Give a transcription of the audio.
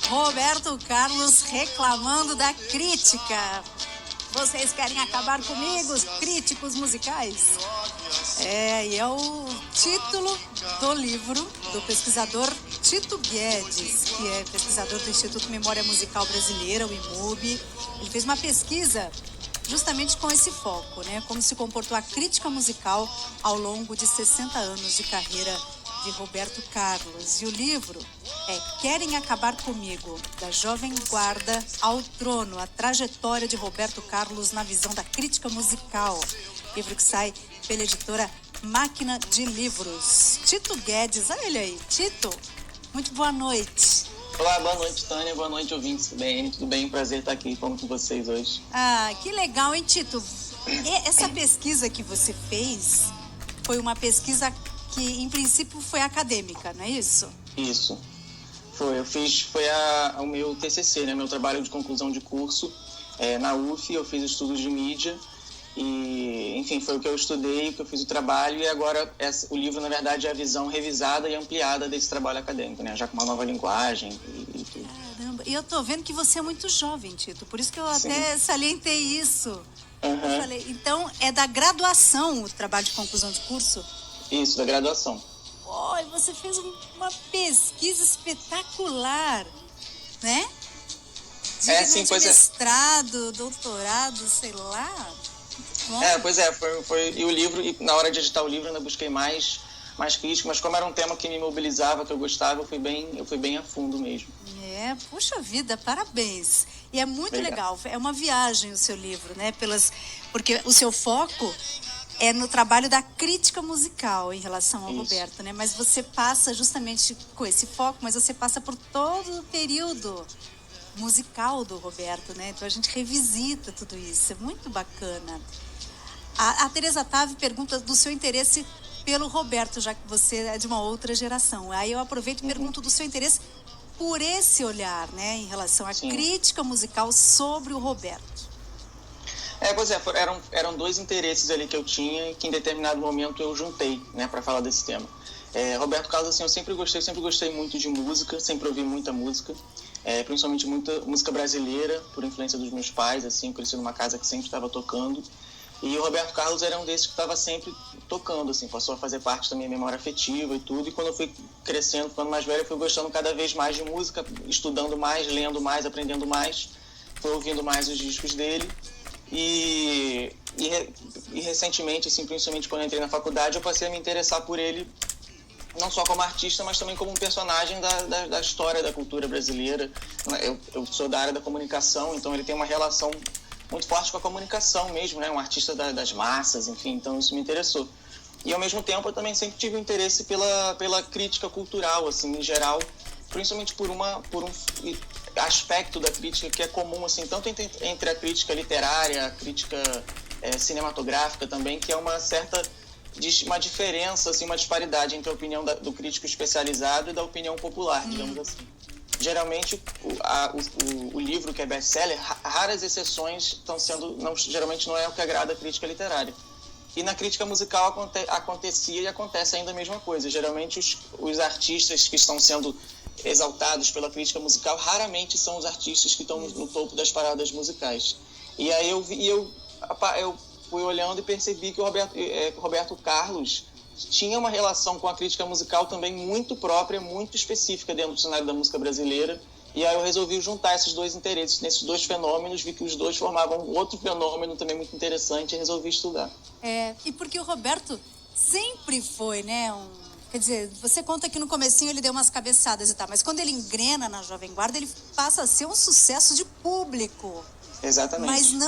Roberto Carlos reclamando da crítica. Vocês querem acabar comigo, os críticos musicais? E é o título do livro do pesquisador Tito Guedes, que é pesquisador do Instituto Memória Musical Brasileira, o IMUB. Ele fez uma pesquisa justamente com esse foco, né? Como se comportou a crítica musical ao longo de 60 anos de carreira de Roberto Carlos. E o livro é Querem Acabar Comigo, da Jovem Guarda ao Trono, a trajetória de Roberto Carlos na visão da crítica musical. Livro que sai pela editora Máquina de Livros. Tito Guedes, olha ele aí. Tito, muito boa noite. Olá, boa noite, Tânia, boa noite, ouvintes. Tudo bem? Prazer estar aqui falando com vocês hoje. Ah, que legal, hein, Tito? Essa pesquisa que você fez foi uma pesquisa que, em princípio, foi acadêmica, não é isso? Isso. Foi o meu TCC, né? Meu trabalho de conclusão de curso na UF. Eu fiz estudos de mídia e, enfim, foi o que eu estudei, o que eu fiz o trabalho, e agora o livro, na verdade, é a visão revisada e ampliada desse trabalho acadêmico, né? Já com uma nova linguagem e tudo. Caramba, e eu tô vendo que você é muito jovem, Tito, por isso que eu até salientei isso. Uhum. Eu falei, então, é da graduação o trabalho de conclusão de curso? Isso, da graduação. Olha, você fez uma pesquisa espetacular, né? Sim, pois mestrado, doutorado, sei lá. Bom. Pois é, foi. E o livro, e na hora de editar o livro, eu ainda busquei mais crítico, mas como era um tema que me mobilizava, que eu gostava, eu fui bem a fundo mesmo. Puxa vida, parabéns. E é muito Obrigado. legal, é uma viagem o seu livro, né? Porque o seu foco é no trabalho da crítica musical em relação ao Roberto, né? Mas você passa justamente com esse foco, mas você passa por todo o período musical do Roberto, né? Então a gente revisita tudo isso, é muito bacana. A Teresa Tavi pergunta do seu interesse pelo Roberto, já que você é de uma outra geração. Aí eu aproveito e pergunto do seu interesse por esse olhar, né? Em relação à crítica musical sobre o Roberto. Pois é, eram dois interesses ali que eu tinha e que em determinado momento eu juntei, né, para falar desse tema. Roberto Carlos, assim, eu sempre gostei muito de música, sempre ouvi muita música, principalmente muita música brasileira, por influência dos meus pais, assim, cresci numa casa que sempre estava tocando. E o Roberto Carlos era um desses que estava sempre tocando, assim, passou a fazer parte da minha memória afetiva e tudo. E quando eu fui crescendo, ficando mais velho, eu fui gostando cada vez mais de música, estudando mais, lendo mais, aprendendo mais, fui ouvindo mais os discos dele. E recentemente, assim, principalmente quando eu entrei na faculdade, eu passei a me interessar por ele, não só como artista, mas também como um personagem da história da cultura brasileira. Eu sou da área da comunicação, então ele tem uma relação muito forte com a comunicação mesmo, né? Um artista das massas, enfim, então isso me interessou. E ao mesmo tempo eu também sempre tive um interesse pela crítica cultural, assim, em geral, principalmente por um aspecto da crítica que é comum, assim, tanto entre a crítica literária, a crítica cinematográfica também, que é uma diferença, assim, uma disparidade entre a opinião do crítico especializado e da opinião popular, digamos assim. Geralmente, o livro que é best-seller, raras exceções estão sendo, geralmente não é o que agrada a crítica literária. E na crítica musical acontecia e acontece ainda a mesma coisa. Geralmente, os artistas que estão sendo exaltados pela crítica musical raramente são os artistas que estão no topo das paradas musicais. E aí eu fui olhando e percebi que o Roberto Carlos tinha uma relação com a crítica musical também muito própria, muito específica dentro do cenário da música brasileira. E aí eu resolvi juntar esses dois interesses, nesses dois fenômenos, vi que os dois formavam outro fenômeno também muito interessante e resolvi estudar. E porque o Roberto sempre foi, né, quer dizer, você conta que no comecinho ele deu umas cabeçadas e tal, mas quando ele engrena na Jovem Guarda, ele passa a ser um sucesso de público. Exatamente. Mas não